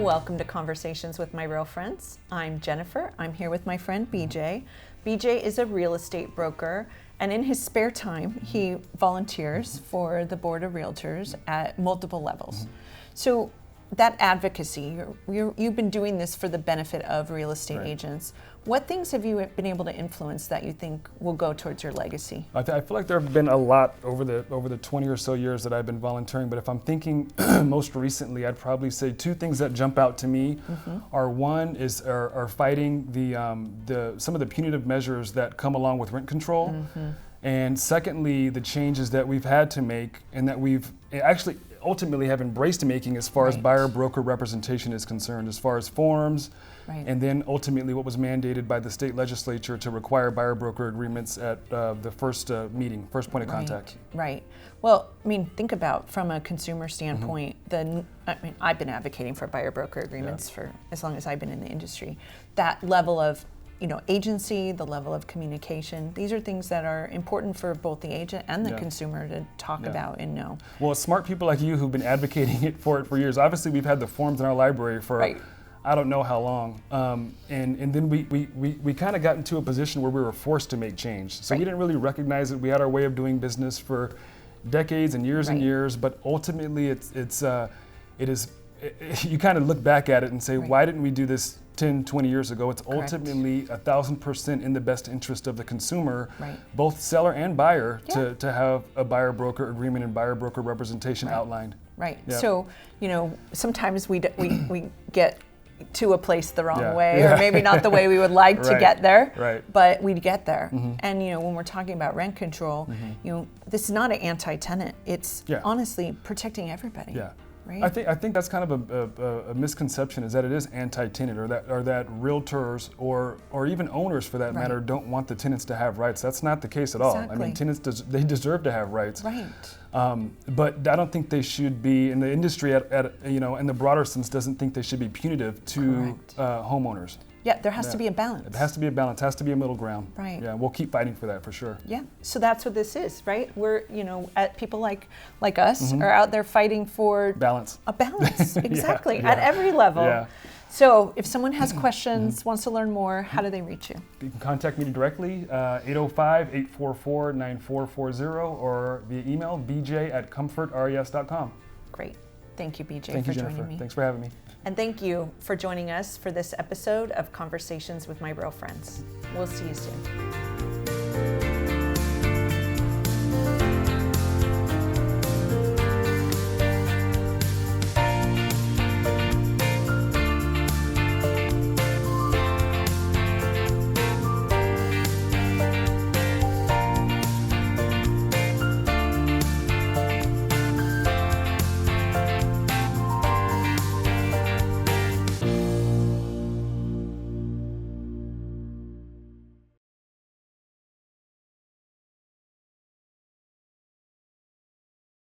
Welcome to Conversations with My Real Friends. I'm Jennifer. I'm here with my friend BJ. BJ is a real estate broker, and in his spare time, he volunteers for the Board of Realtors at multiple levels. So that advocacy, you've been doing this for the benefit of real estate agents. What things have you been able to influence that you think will go towards your legacy? I feel like there have been a lot over the 20 or so years that I've been volunteering, but if I'm thinking most recently, I'd probably say two things that jump out to me are one is are fighting some of the punitive measures that come along with rent control, and secondly, the changes that we've had to make and that we've actually ultimately have embraced making as far as buyer broker representation is concerned, as far as forms, and then ultimately what was mandated by the state legislature to require buyer broker agreements at the first point of contact. Right. Well, I mean, think about from a consumer standpoint, I've been advocating for buyer broker agreements for as long as I've been in the industry. That level of agency, the level of communication, these are things that are important for both the agent and the consumer to talk about and know. Well, smart people like you who've been advocating for years, obviously we've had the forms in our library for I don't know how long, and then we kind of got into a position where we were forced to make change. So we didn't really recognize it. We had our way of doing business for decades and years and years, but ultimately it is you kind of look back at it and say, why didn't we do this 10, 20 years ago? It's ultimately 1,000% in the best interest of the consumer, both seller and buyer, to have a buyer broker agreement and buyer broker representation outlined. So, sometimes we get to a place the wrong way, or maybe not the way we would like to get there, but we get there. And when we're talking about rent control, this is not an anti-tenant. It's honestly protecting everybody. I think that's kind of a misconception, is that it is anti-tenant, or that realtors or even owners for that matter don't want the tenants to have rights. That's not the case at all. I mean, tenants they deserve to have rights. But I don't think they should be, in the industry in the broader sense, doesn't think they should be punitive to homeowners. There has to be a balance. It has to be a balance, has to be a middle ground. Yeah, we'll keep fighting for that for sure. So that's what this is, right? We're, people like us are out there fighting for balance. A balance, exactly, at every level. So if someone has questions, wants to learn more, how do they reach you? You can contact me directly, 805-844-9440, or via email, bj@comfortres.com. Great. Thank you, BJ, Thank for you, Jennifer. joining me. Thanks for having me. And thank you for joining us for this episode of Conversations with My Real Friends. We'll see you soon.